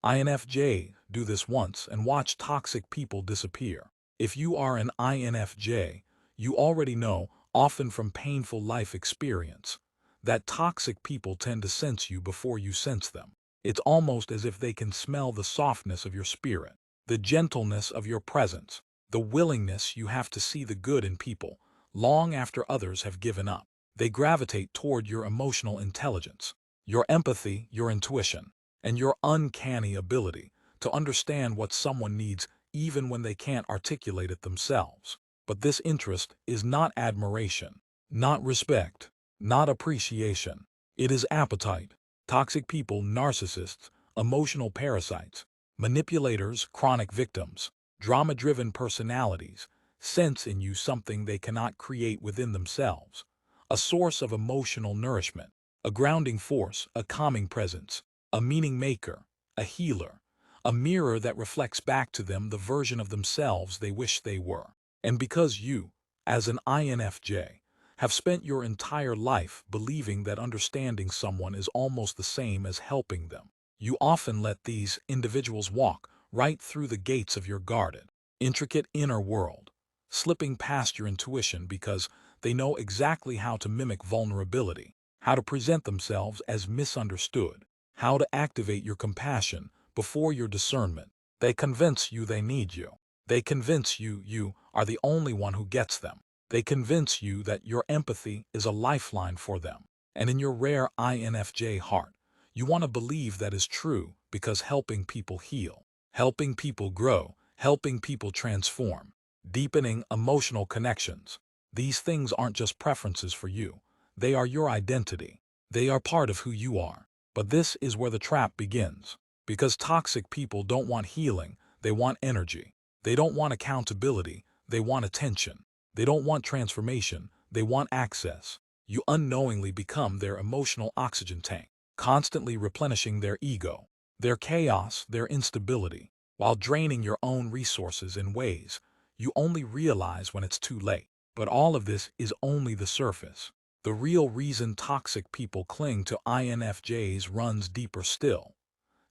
INFJ do this once and watch toxic people disappear. If you are an INFJ, you already know, often from painful life experience, that toxic people tend to sense you before you sense them. It's almost as if they can smell the softness of your spirit, the gentleness of your presence, the willingness you have to see the good in people, long after others have given up. They gravitate toward your emotional intelligence, your empathy, your intuition, and your uncanny ability to understand what someone needs even when they can't articulate it themselves. But this interest is not admiration, not respect, not appreciation. It is appetite. Toxic people, narcissists, emotional parasites, manipulators, chronic victims, drama-driven personalities, sense in you something they cannot create within themselves. A source of emotional nourishment, a grounding force, a calming presence, a meaning maker, a healer, a mirror that reflects back to them the version of themselves they wish they were. And because you, as an INFJ, have spent your entire life believing that understanding someone is almost the same as helping them, you often let these individuals walk right through the gates of your guarded, intricate inner world, slipping past your intuition because they know exactly how to mimic vulnerability, how to present themselves as misunderstood, how to activate your compassion before your discernment. They convince you they need you. They convince you you are the only one who gets them. They convince you that your empathy is a lifeline for them. And in your rare INFJ heart, you want to believe that is true because helping people heal, helping people grow, helping people transform, deepening emotional connections. These things aren't just preferences for you. They are your identity. They are part of who you are. But this is where the trap begins. Because toxic people don't want healing, they want energy. They don't want accountability, they want attention. They don't want transformation, they want access. You unknowingly become their emotional oxygen tank, constantly replenishing their ego, their chaos, their instability, while draining your own resources in ways you only realize when it's too late. But all of this is only the surface. The real reason toxic people cling to INFJs runs deeper still,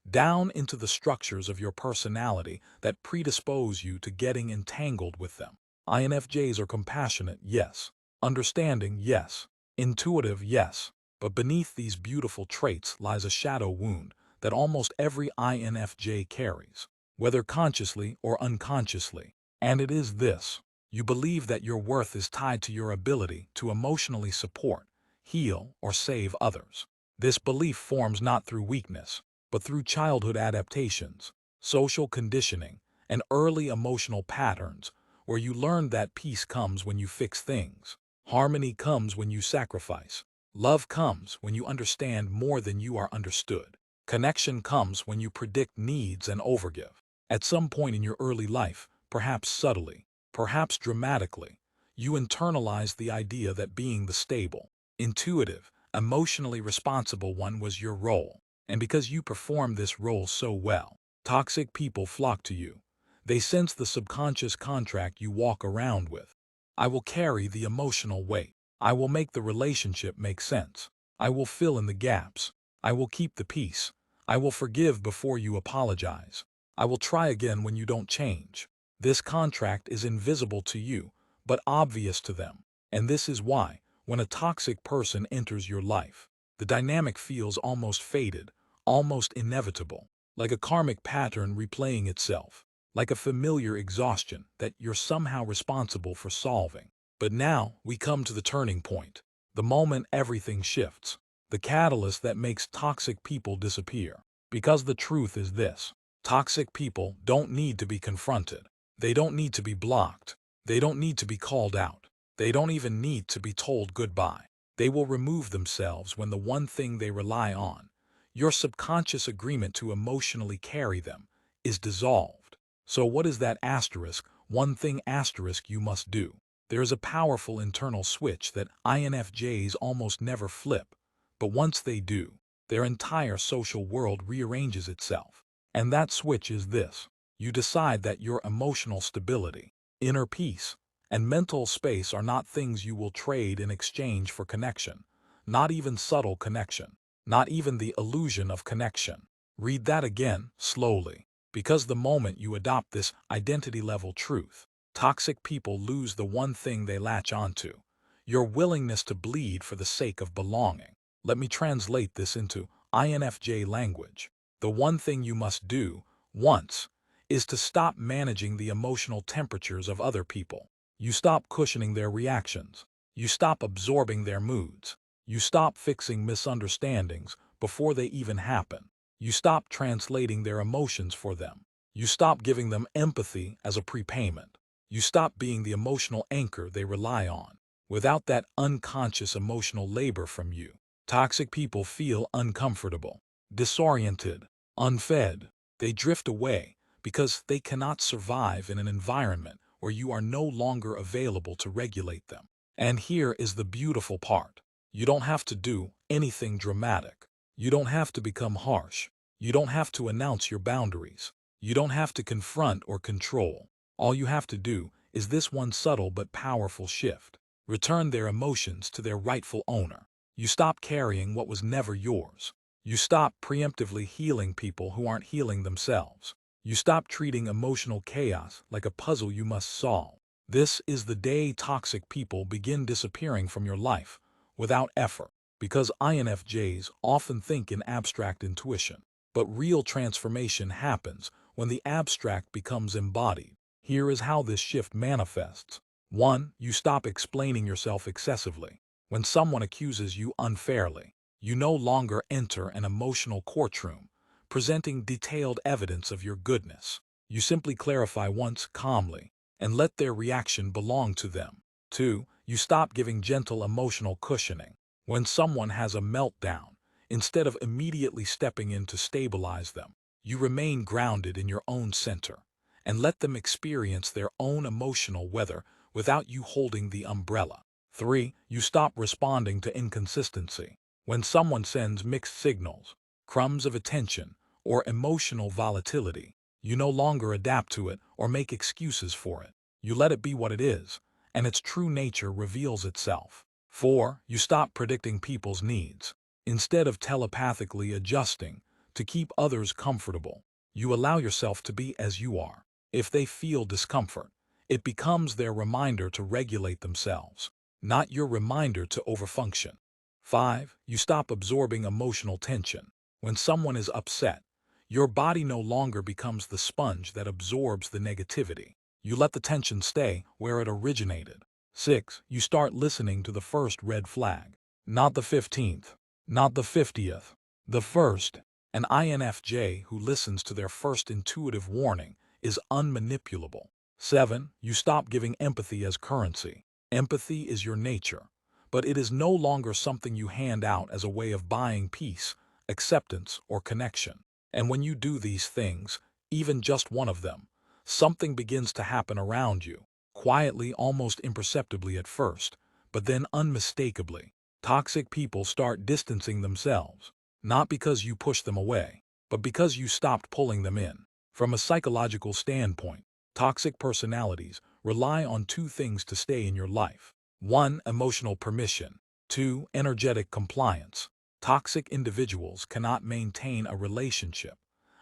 down into the structures of your personality that predispose you to getting entangled with them. INFJs are compassionate, yes. Understanding, yes. Intuitive, yes. But beneath these beautiful traits lies a shadow wound that almost every INFJ carries, whether consciously or unconsciously. And it is this. You believe that your worth is tied to your ability to emotionally support, heal, or save others. This belief forms not through weakness, but through childhood adaptations, social conditioning, and early emotional patterns where you learn that peace comes when you fix things, harmony comes when you sacrifice, love comes when you understand more than you are understood, connection comes when you predict needs and overgive. At some point in your early life, perhaps subtly, perhaps dramatically, you internalize the idea that being the stable, intuitive, emotionally responsible one was your role. And because you perform this role so well, toxic people flock to you. They sense the subconscious contract you walk around with. I will carry the emotional weight. I will make the relationship make sense. I will fill in the gaps. I will keep the peace. I will forgive before you apologize. I will try again when you don't change. This contract is invisible to you, but obvious to them. And this is why, when a toxic person enters your life, the dynamic feels almost faded, almost inevitable, like a karmic pattern replaying itself, like a familiar exhaustion that you're somehow responsible for solving. But now we come to the turning point, the moment everything shifts, the catalyst that makes toxic people disappear. Because the truth is this: toxic people don't need to be confronted. They don't need to be blocked. They don't need to be called out. They don't even need to be told goodbye. They will remove themselves when the one thing they rely on, your subconscious agreement to emotionally carry them, is dissolved. So what is that asterisk, one thing asterisk you must do? There is a powerful internal switch that INFJs almost never flip, but once they do, their entire social world rearranges itself. And that switch is this: you decide that your emotional stability, inner peace, and mental space are not things you will trade in exchange for connection, not even subtle connection, not even the illusion of connection. Read that again, slowly. Because the moment you adopt this identity-level truth, toxic people lose the one thing they latch onto: your willingness to bleed for the sake of belonging. Let me translate this into INFJ language. The one thing you must do, once, is to stop managing the emotional temperatures of other people. You stop cushioning their reactions. You stop absorbing their moods. You stop fixing misunderstandings before they even happen. You stop translating their emotions for them. You stop giving them empathy as a prepayment. You stop being the emotional anchor they rely on. Without that unconscious emotional labor from you, toxic people feel uncomfortable, disoriented, unfed. They drift away because they cannot survive in an environment where you are no longer available to regulate them. And here is the beautiful part. You don't have to do anything dramatic. You don't have to become harsh. You don't have to announce your boundaries. You don't have to confront or control. All you have to do is this one subtle but powerful shift. Return their emotions to their rightful owner. You stop carrying what was never yours. You stop preemptively healing people who aren't healing themselves. You stop treating emotional chaos like a puzzle you must solve. This is the day toxic people begin disappearing from your life without effort, because INFJs often think in abstract intuition. But real transformation happens when the abstract becomes embodied. Here is how this shift manifests. 1. You stop explaining yourself excessively. When someone accuses you unfairly, you no longer enter an emotional courtroom, presenting detailed evidence of your goodness. You simply clarify once calmly and let their reaction belong to them. 2. You stop giving gentle emotional cushioning. When someone has a meltdown, instead of immediately stepping in to stabilize them, you remain grounded in your own center and let them experience their own emotional weather without you holding the umbrella. 3. You stop responding to inconsistency. When someone sends mixed signals, crumbs of attention, or emotional volatility, you no longer adapt to it or make excuses for it. You let it be what it is, and its true nature reveals itself. 4. You stop predicting people's needs. Instead of telepathically adjusting to keep others comfortable, you allow yourself to be as you are. If they feel discomfort, it becomes their reminder to regulate themselves, not your reminder to overfunction. 5. You stop absorbing emotional tension. When someone is upset, your body no longer becomes the sponge that absorbs the negativity. You let the tension stay where it originated. 6. You start listening to the first red flag. Not the 15th, not the 50th, the first. An INFJ who listens to their first intuitive warning is unmanipulable. 7. You stop giving empathy as currency. Empathy is your nature, but it is no longer something you hand out as a way of buying peace, acceptance, or connection. And when you do these things, even just one of them, something begins to happen around you, quietly, almost imperceptibly at first, but then unmistakably. Toxic people start distancing themselves, not because you push them away, but because you stopped pulling them in. From a psychological standpoint, toxic personalities rely on two things to stay in your life. 1. Emotional permission. 2. Energetic compliance. Toxic individuals cannot maintain a relationship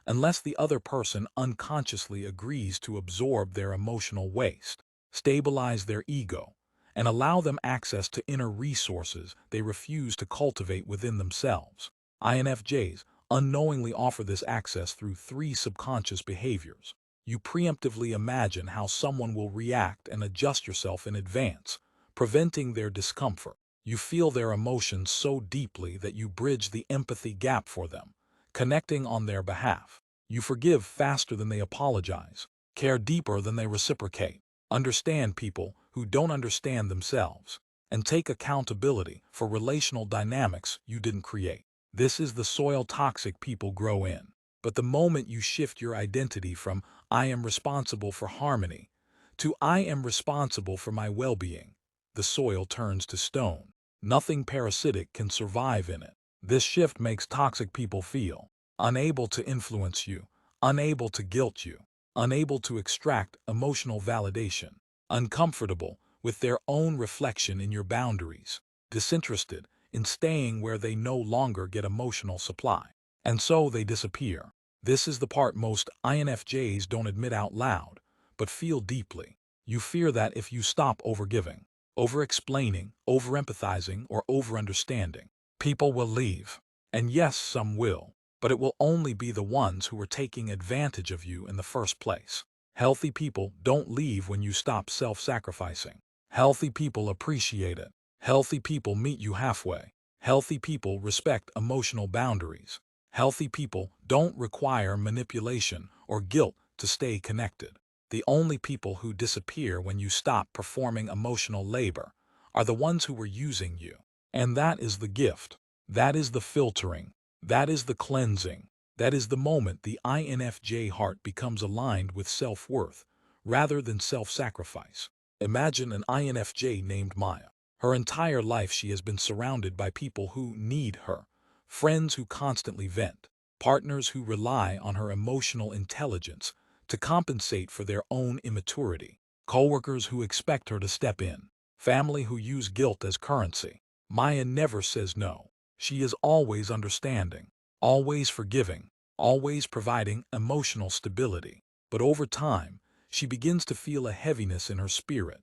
unless the other person unconsciously agrees to absorb their emotional waste, stabilize their ego, and allow them access to inner resources they refuse to cultivate within themselves. INFJs unknowingly offer this access through 3 subconscious behaviors. You preemptively imagine how someone will react and adjust yourself in advance, preventing their discomfort. You feel their emotions so deeply that you bridge the empathy gap for them, connecting on their behalf. You forgive faster than they apologize, care deeper than they reciprocate, understand people who don't understand themselves, and take accountability for relational dynamics you didn't create. This is the soil toxic people grow in. But the moment you shift your identity from "I am responsible for harmony" to "I am responsible for my well-being," the soil turns to stone. Nothing parasitic can survive in it. This shift makes toxic people feel unable to influence you, unable to guilt you, unable to extract emotional validation, uncomfortable with their own reflection in your boundaries, disinterested in staying where they no longer get emotional supply. And so they disappear. This is the part most INFJs don't admit out loud, but feel deeply. You fear that if you stop overgiving, over-explaining, over-empathizing, or over-understanding, people will leave. And yes, some will, but it will only be the ones who were taking advantage of you in the first place. Healthy people don't leave when you stop self-sacrificing. Healthy people appreciate it. Healthy people meet you halfway. Healthy people respect emotional boundaries. Healthy people don't require manipulation or guilt to stay connected. The only people who disappear when you stop performing emotional labor are the ones who were using you. And that is the gift. That is the filtering. That is the cleansing. That is the moment the INFJ heart becomes aligned with self-worth rather than self-sacrifice. Imagine an INFJ named Maya. Her entire life she has been surrounded by people who need her, friends who constantly vent, partners who rely on her emotional intelligence to compensate for their own immaturity, coworkers who expect her to step in, family who use guilt as currency. Maya never says no. She is always understanding, always forgiving, always providing emotional stability. But over time, she begins to feel a heaviness in her spirit,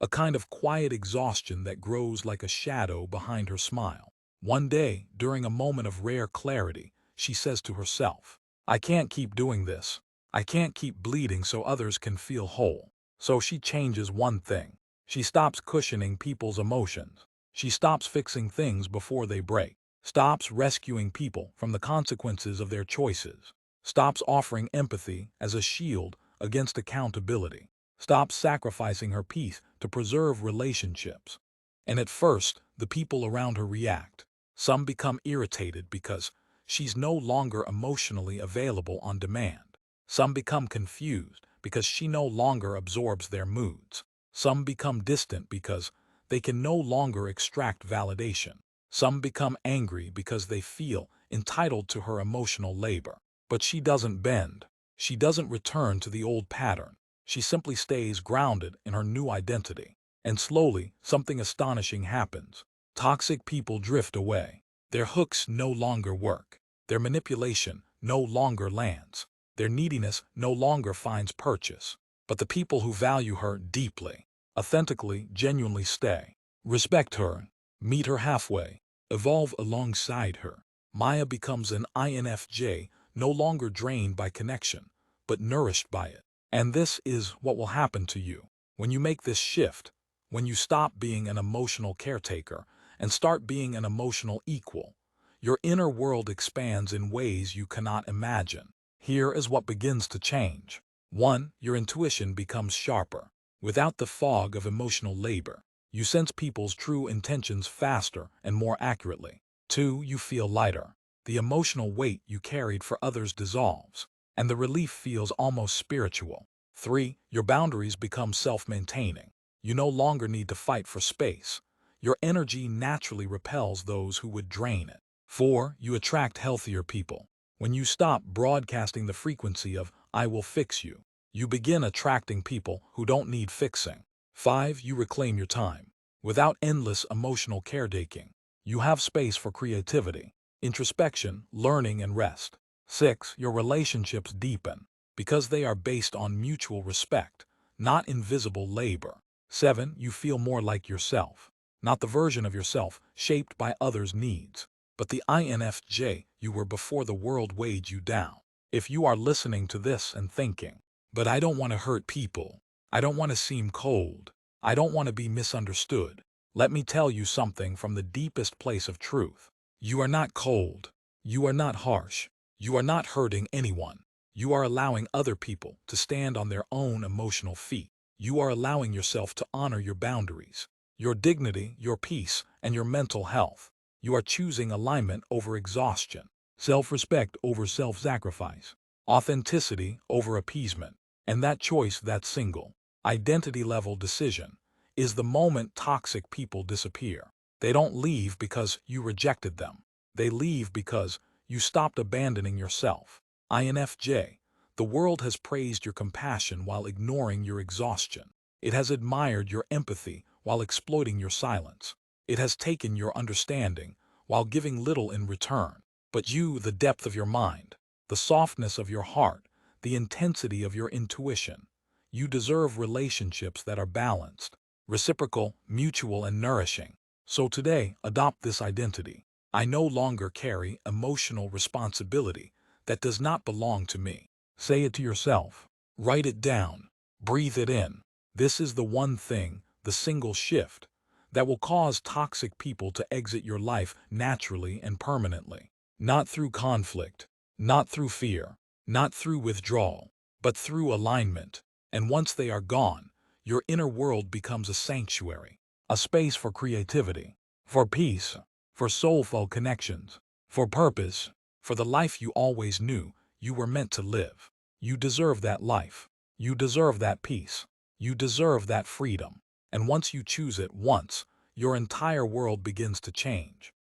a kind of quiet exhaustion that grows like a shadow behind her smile. One day, during a moment of rare clarity, she says to herself, "I can't keep doing this. I can't keep bleeding so others can feel whole." So she changes one thing. She stops cushioning people's emotions. She stops fixing things before they break, stops rescuing people from the consequences of their choices, stops offering empathy as a shield against accountability, stops sacrificing her peace to preserve relationships. And at first, the people around her react. Some become irritated because she's no longer emotionally available on demand. Some become confused because she no longer absorbs their moods. Some become distant because they can no longer extract validation. Some become angry because they feel entitled to her emotional labor. But she doesn't bend. She doesn't return to the old pattern. She simply stays grounded in her new identity. And slowly, something astonishing happens. Toxic people drift away. Their hooks no longer work. Their manipulation no longer lands. Their neediness no longer finds purchase. But the people who value her deeply, authentically, genuinely stay. Respect her. Meet her halfway. Evolve alongside her. Maya becomes an INFJ, no longer drained by connection, but nourished by it. And this is what will happen to you when you make this shift, when you stop being an emotional caretaker and start being an emotional equal. Your inner world expands in ways you cannot imagine. Here is what begins to change. 1. Your intuition becomes sharper. Without the fog of emotional labor, you sense people's true intentions faster and more accurately. 2. You feel lighter. The emotional weight you carried for others dissolves, and the relief feels almost spiritual. 3. Your boundaries become self-maintaining. You no longer need to fight for space. Your energy naturally repels those who would drain it. 4. You attract healthier people. When you stop broadcasting the frequency of "I will fix you," you begin attracting people who don't need fixing. 5. You reclaim your time. Without endless emotional caretaking, you have space for creativity, introspection, learning, and rest. 6. Your relationships deepen because they are based on mutual respect, not invisible labor. 7. You feel more like yourself, not the version of yourself shaped by others' needs, but the INFJ you were before the world weighed you down. If you are listening to this and thinking, "But I don't want to hurt people. I don't want to seem cold. I don't want to be misunderstood," let me tell you something from the deepest place of truth. You are not cold. You are not harsh. You are not hurting anyone. You are allowing other people to stand on their own emotional feet. You are allowing yourself to honor your boundaries, your dignity, your peace, and your mental health. You are choosing alignment over exhaustion, self-respect over self-sacrifice, authenticity over appeasement. And that choice, that single, identity-level decision, is the moment toxic people disappear. They don't leave because you rejected them. They leave because you stopped abandoning yourself. INFJ, the world has praised your compassion while ignoring your exhaustion. It has admired your empathy while exploiting your silence. It has taken your understanding while giving little in return. But you, the depth of your mind, the softness of your heart, the intensity of your intuition. You deserve relationships that are balanced, reciprocal, mutual, and nourishing. So today, adopt this identity. I no longer carry emotional responsibility that does not belong to me. Say it to yourself. Write it down. Breathe it in. This is the one thing, the single shift, that will cause toxic people to exit your life naturally and permanently. Not through conflict, not through fear, not through withdrawal, but through alignment. And once they are gone, your inner world becomes a sanctuary, a space for creativity, for peace, for soulful connections, for purpose, for the life you always knew you were meant to live. You deserve that life. You deserve that peace. You deserve that freedom. And once you choose it once, your entire world begins to change.